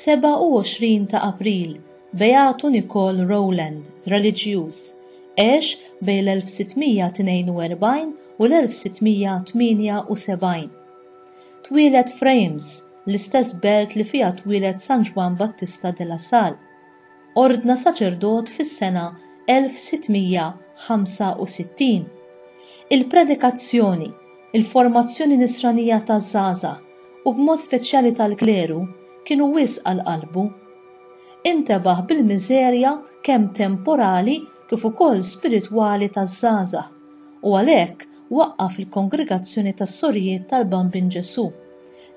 27 ta' April, Beatu Nikol Roland, reliġjuż, għex bejn l-1642 u l-1678. Twieled f'Reims, l-istess belt li fiha twieled San Juan Battista de la Salle. Ordna saċerdot fis-sena 1665. Il-predikazzjoni, il-formazzjoni nisranija taż-żgħażagħ u b'mod speċjali tal-kleru kienu wisq għal qalbu. Intebaħ bil-miżerja kemm temporali kif ukoll spiritwali taż-żgħażagħ u għalhekk waqqaf il-kongregazzjoni tas-Sorijiet tal-Bambin Ġesu,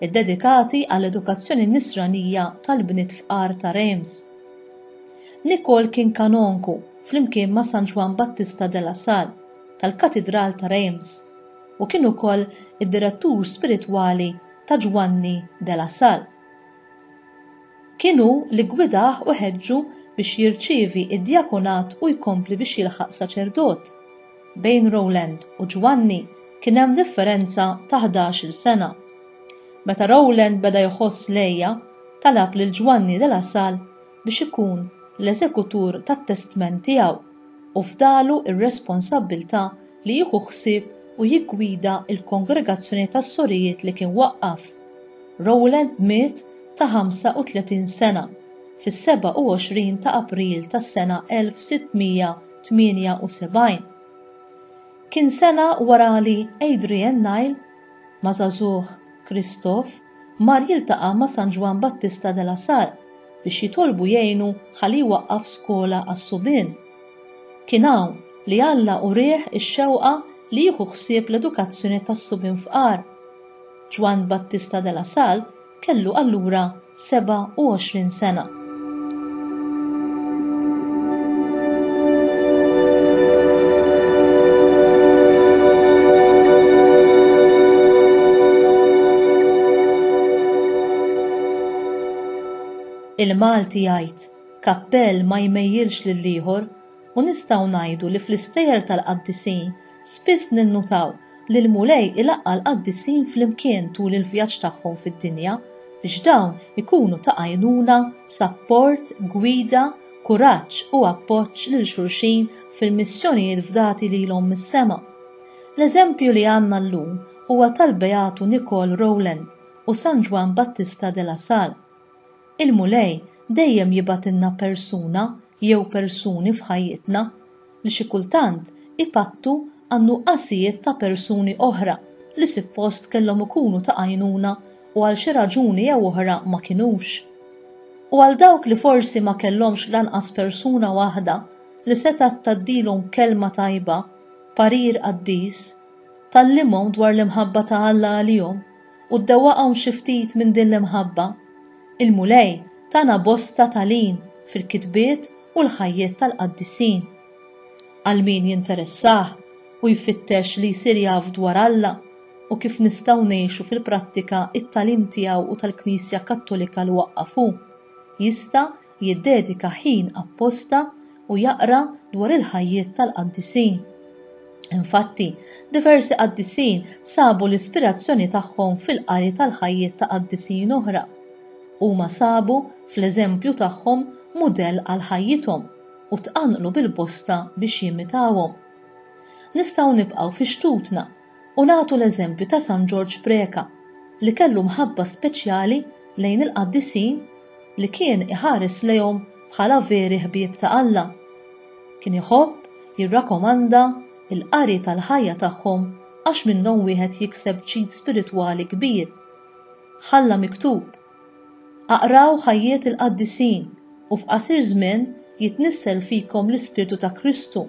iddedikati għall-edukazzjoni nisranija tal-bniet fqar ta' Reims. Nikol kien kanonku flimkien ma' San Juan Battista de la Salle tal-Katedral ta' Reims u kien ukoll id-direttur spiritwali ta' Giovanni de la Salle. Kienu li gwidaħ u ħeġġu biex jirċievi id-djakonat u jkompli biex jilħaq saċerdot. Bejn Roland u Giovanni kien hemm differenza ta' 11 sena. Meta Roland beda jħoss lejja, talab lil Giovanni de la Salle biex ikun l-eżekutur tat-testament tiegħu u fdalu ir-responsabbiltà li jieħu ħsieb u jiggwida il-kongregazzjoni tas-Sorijiet li kien waqqaf. Roland miet ta' 35 sena fis-27 ta' April tas-sena 1678. Kien sena wara li Adrian Nile ma' żagħżugħ Kristof mar jiltaqa' ma' San Juan Battista de la Salle biex jitolbu jgħinu ħalli waqqaf skola għas-subien. Kien hawn li Alla urih ix-xewqa li jieħu ħsieb l-edukazzjoni tas-subien fqar. Juan Battista de la Salle kellu allura 27 sena. Il-Malti jgħid kappell ma jmejjilx lil ieħor u nistgħu ngħidu li fl-istejjer tal-Qaddisin spiss ninnutaw li l-mulej ilaqqa l-Qaddisin flimkien tul il-vjaġġ tagħhom fid-dinja biex dawn ikunu ta' għajnuna, sapport, gwida, kuraġġ u appoġġ lil xulxin fil-missjonijiet fdati lilhom mis-sema. L-eżempju li għandna llum huwa tal-Beatu Nikol Roland u San Juan Battista de la Salle. Il-mulej dejjem jibatilna persuna jew persuni f'ħajjitna li xi kultant ipattu għan nuqqasijiet ta' persuni oħra li suppost kellhom ikunu ta' għajnuna u għal xi raġuni jew oħra ma kinux. U għal dawk li forsi ma kellhomx lanqas persuna waħda li setat tgħaddilhom kelma tajba, parir Qaddis, tallimhom dwar l-imħabba ta' Alla għalihom u ddewwaqhom xi ftit minn din l-imħabba. Il-mulej tana bosta tagħlim fil-kitbiet u l-ħajjiet tal-Qaddisin. Għal min jinteressah u jfittex li jsir jaf dwar Alla u kif nistgħu ngħixu fil-prattika it-tagħlim tiegħu u tal-Knisja Kattolika li waqqafu, jista' jiddedika ħin apposta u jaqra dwar il-ħajjiet tal-Qaddisin. Infatti, diversi Qaddisin sabu l-ispirazzjoni tagħhom fil-qari tal-ħajjiet ta' Qaddisin oħra. Huma sabu fl-eżempju tagħhom mudell għal ħajjithom u tqanqlu bil-bosta biex jimitawhom. Nistgħu nibqgħu fi xtutna u nagħtu l-eżempju ta' San George Preka li kellu mħabba speċjali lejn il-Qaddisin li kien iħares lejhom bħala veri ħbieb ta' Alla. Kien iħobb jirrakkomanda il-qari tal-ħajja tagħhom għax minnhom wieħed jikseb ċid spiritwali kbir. Ħalla miktub: aqraw ħajjiet il-Qaddisin u f'qasir żmien jitnissel fikom l-Ispirtu ta' Kristu.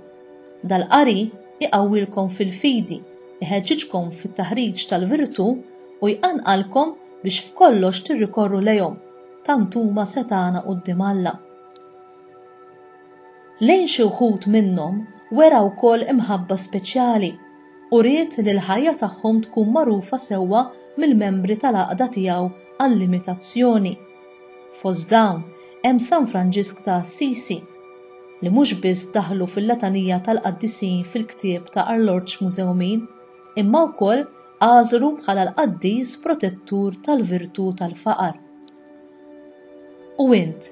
Dal-qari iqawwilkom fil-fidi, iħeġġiġkom fit-taħriġ tal-virtu u jqanqalkom biex f'kollox tirrikorru lejhom, tant huma setana quddiem Alla. Lejn xi wħud minnhom wera wkoll imħabba speċjali u ried li l-ħajja tagħhom tkun magħrufa sewwa mill-membri tal-għaqda tiegħu għall-limitazzjoni. Fost dawn hemm San Franġisk ta' Assisi li mhux biss daħlu fil-letanija tal-Qaddisin fil-ktieb ta' Arloġġ Mużewmin, imma wkoll għażlu bħala l-Qaddis protettur tal-virtu tal-faqar. U int,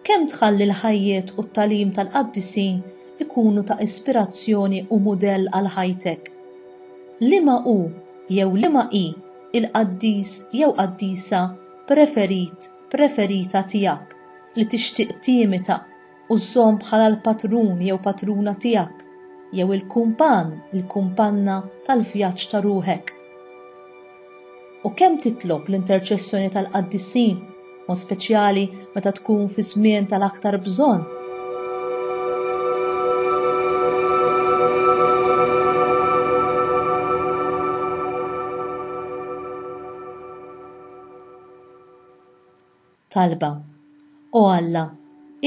kemm tħalli l-ħajjiet u t-tagħlim tal-qaddisin ikunu ta' ispirazzjoni u mudell għal ħajtek? Liema hu jew liema hi il-qaddis jew qaddisa preferita tiegħek li tixtieq timita u żżomm bħala l-patrun jew patruna tiegħek jew il-kumpanna tal-vjaġġ ta' ruħek? U kemm titlob l-interċessjoni tal-qaddisin, mod speċjali meta tkun fi żmien tal-aktar bżonn? Talba. O Alla,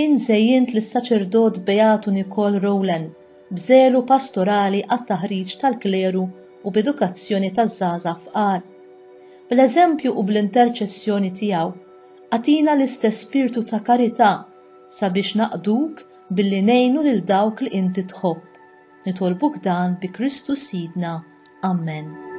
inżejjint lis-saċerdot Beatu Nikol Roland bżelu pastorali għat-taħriġ tal-kleru u b'edukazzjoni taż-żgħażagħ fqar. Bl-eżempju u bl-interċessjoni tiegħu, għatina l-istess spiritu ta' karità sabiex naqduk billi ngħinu lil dawk li inti tħobb. Nitolbuk dan bi Kristu Sidna. Amen.